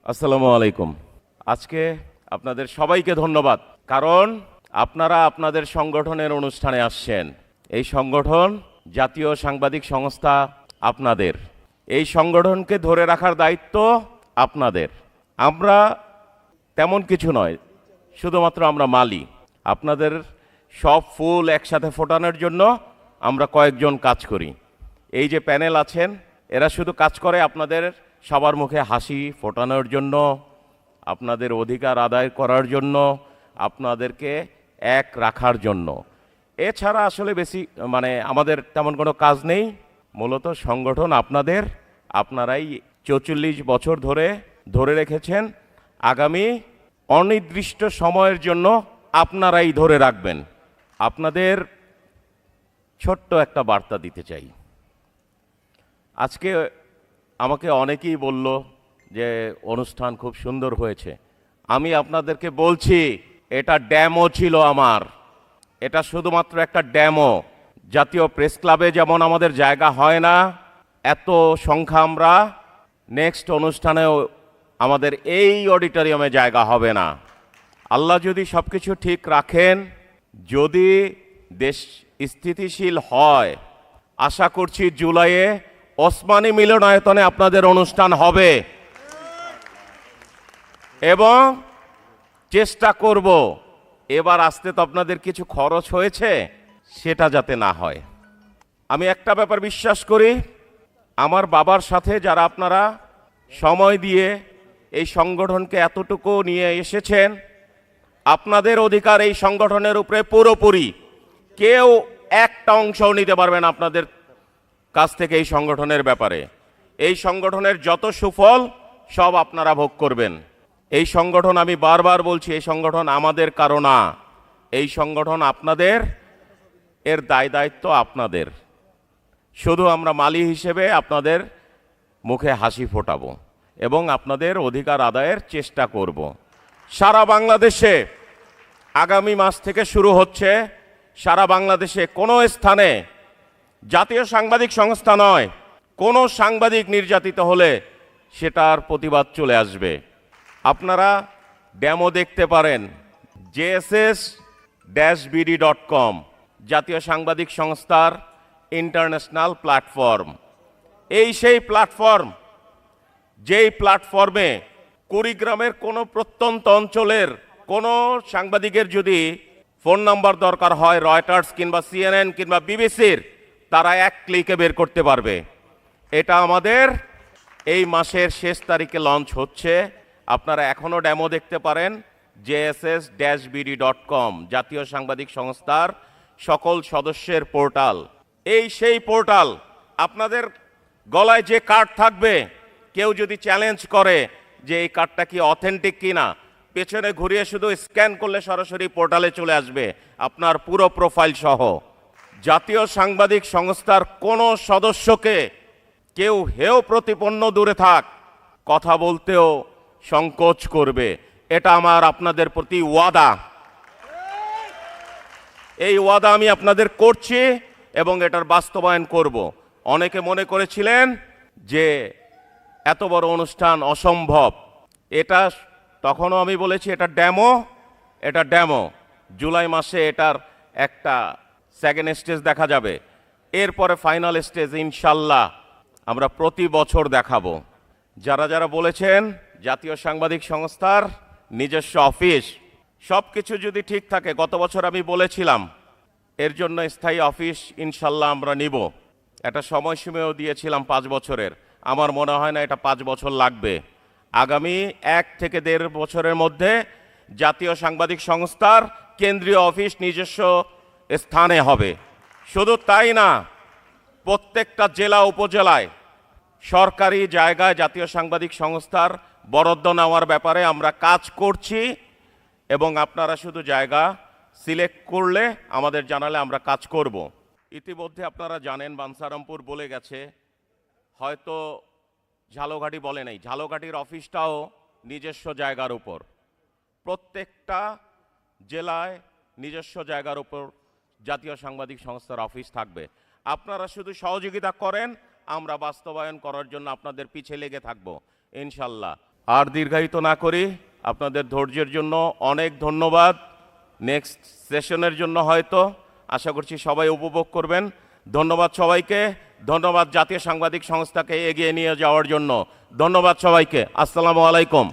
আসসালামু আলাইকুম। আজকে আপনাদের সবাইকে ধন্যবাদ, কারণ আপনারা আপনাদের সংগঠনের অনুষ্ঠানে আসছেন। এই সংগঠন জাতীয় সাংবাদিক সংস্থা আপনাদের। এই সংগঠনকে ধরে রাখার দায়িত্ব আপনাদের। আমরা তেমন কিছু নয়, শুধুমাত্র আমরা মালি। আপনাদের সব ফুল একসাথে ফোটানোর জন্য আমরা কয়েকজন কাজ করি। এই যে প্যানেল আছেন, এরা শুধু কাজ করে আপনাদের সবার মুখে হাসি ফোটানোর জন্য, আপনাদের অধিকার আদায় করার জন্য, আপনাদেরকে এক রাখার জন্য। এছাড়া আসলে বেশি আমাদের তেমন কোনো কাজ নেই। মূলত সংগঠন আপনাদের, আপনারাই 44 বছর ধরে ধরে রেখেছেন। আগামী অনির্দিষ্ট সময়ের জন্য আপনারাই ধরে রাখবেন। আপনাদের ছোট্ট একটা বার্তা দিতে চাই। আজকে আমাকে অনেকেই বলল যে অনুষ্ঠান খুব সুন্দর হয়েছে। আমি আপনাদেরকে বলছি, এটা ড্যামো ছিল আমার। এটা শুধুমাত্র একটা ড্যামো। জাতীয় প্রেস ক্লাবে যেমন আমাদের জায়গা হয় না, এত সংখ্যা আমরা নেক্সট অনুষ্ঠানেও আমাদের এই অডিটোরিয়ামে জায়গা হবে না। আল্লাহ যদি সব কিছু ঠিক রাখেন, যদি দেশ স্থিতিশীল হয়, আশা করছি জুলাইয়ে ওসমানী মিলনায়তনে আপনাদের অনুষ্ঠান হবে এবং চেষ্টা করব এবার আসতে তো আপনাদের কিছু খরচ হয়েছে, সেটা যাতে না হয়। আমি একটা ব্যাপার বিশ্বাস করি, আমার বাবার সাথে যারা আপনারা সময় দিয়ে এই সংগঠনকে এতটুকু নিয়ে এসেছেন, আপনাদের অধিকার এই সংগঠনের উপরে পুরোপুরি। কেউ একটা অংশও নিতে পারবেন আপনাদের কাছ থেকে এই সংগঠনের ব্যাপারে। এই সংগঠনের যত সুফল সব আপনারা ভোগ করবেন। এই সংগঠন, আমি বারবার বলছি, এই সংগঠন আমাদের কারো না, এই সংগঠন আপনাদের। এর দায় দায়িত্ব আপনাদের। শুধু আমরা মালি হিসেবে আপনাদের মুখে হাসি ফোটাবো এবং আপনাদের অধিকার আদায়ের চেষ্টা করব। সারা বাংলাদেশে আগামী মাস থেকে শুরু হচ্ছে, সারা বাংলাদেশে কোনো স্থানে জাতীয় সাংবাদিক সংস্থা নয়, কোনো সাংবাদিক নির্যাতিত হলে সেটার প্রতিবাদ চলে আসবে। আপনারা ডেমো দেখতে পারেন jss-bd.com, জাতীয় সাংবাদিক সংস্থার ইন্টারন্যাশনাল প্ল্যাটফর্ম। এই সেই প্ল্যাটফর্ম, যেই প্ল্যাটফর্মে কুড়িগ্রামের কোনো প্রত্যন্ত অঞ্চলের কোনো সাংবাদিকের যদি ফোন নাম্বার দরকার হয়, রয়টার্স কিংবা CNN কিংবা বিবিসির, তারা এক ক্লিকে বের করতে পারবে। এটা আমাদের এই মাসের শেষ তারিখে লঞ্চ হচ্ছে। আপনারা এখনও ডেমো দেখতে পারেন jss-bd.com, জাতীয় সাংবাদিক সংস্থার সকল সদস্যের পোর্টাল। এই সেই পোর্টাল, আপনাদের গলায় যে কার্ড থাকবে, কেউ যদি চ্যালেঞ্জ করে যে এই কার্ডটা কি অথেন্টিক কিনা, পেছনে ঘুরিয়ে শুধু স্ক্যান করলে সরাসরি পোর্টালে চলে আসবে আপনার পুরো প্রোফাইল সহ। জাতীয় সাংবাদিক সংস্থার কোনো সদস্যকে কেউ হেয় প্রতিপন্ন, দূরে থাক, কথা বলতেও সংকোচ করবে। এটা আমার আপনাদের প্রতি ওয়াদা। এই ওয়াদা আমি আপনাদের করছি এবং এটার বাস্তবায়ন করব। অনেকে মনে করেছিলেন যে এত বড় অনুষ্ঠান অসম্ভব। এটা তখনও আমি বলেছি এটা ড্যামো, এটা ড্যামো। জুলাই মাসে এটার একটা সেকেন্ড স্টেজ দেখা যাবে। এরপরে ফাইনাল স্টেজ ইনশাল্লাহ আমরা প্রতি বছর দেখাবো। যারা যারা বলেছেন জাতীয় সাংবাদিক সংস্থার নিজস্ব অফিস, সব কিছু যদি ঠিক থাকে, গত বছর আমি বলেছিলাম এর জন্য স্থায়ী অফিস ইনশাল্লাহ আমরা নিব। একটা সময়সীমাও দিয়েছিলাম 5 বছরের। আমার মনে হয় না এটা 5 বছর লাগবে। আগামী 1 থেকে 1.5 বছরের মধ্যে জাতীয় সাংবাদিক সংস্থার কেন্দ্রীয় অফিস নিজস্ব স্থানে হবে। শুধু তাই না, প্রত্যেকটা জেলা উপজেলায় সরকারি জায়গায় জাতীয় সাংবাদিক সংস্থার বরাদ্দ নেওয়ার ব্যাপারে আমরা কাজ করছি এবং আপনারা শুধু জায়গা সিলেক্ট করলে আমাদের জানালে আমরা কাজ করব। ইতিমধ্যে আপনারা জানেন বাঞ্ছারামপুর বলে গেছে, হয়তো ঝালকাঠি বলে নাই। ঝালকাঠির অফিসটাও নিজস্ব জায়গার উপর। প্রত্যেকটা জেলায় নিজস্ব জায়গার উপর জাতীয় সাংবাদিক সংস্থার অফিস থাকবে। আপনারা শুধু সহযোগিতা করেন, আমরা বাস্তবায়ন করার জন্য আপনাদের পিছে লেগে থাকব ইনশাল্লাহ। আর দীর্ঘায়িত না করি, আপনাদের ধৈর্যের জন্য অনেক ধন্যবাদ। নেক্সট সেশনের জন্য হয়তো আশা করছি সবাই উপভোগ করবেন। ধন্যবাদ সবাইকে, ধন্যবাদ জাতীয় সাংবাদিক সংস্থাকে এগিয়ে নিয়ে যাওয়ার জন্য। ধন্যবাদ সবাইকে। আসসালামু আলাইকুম।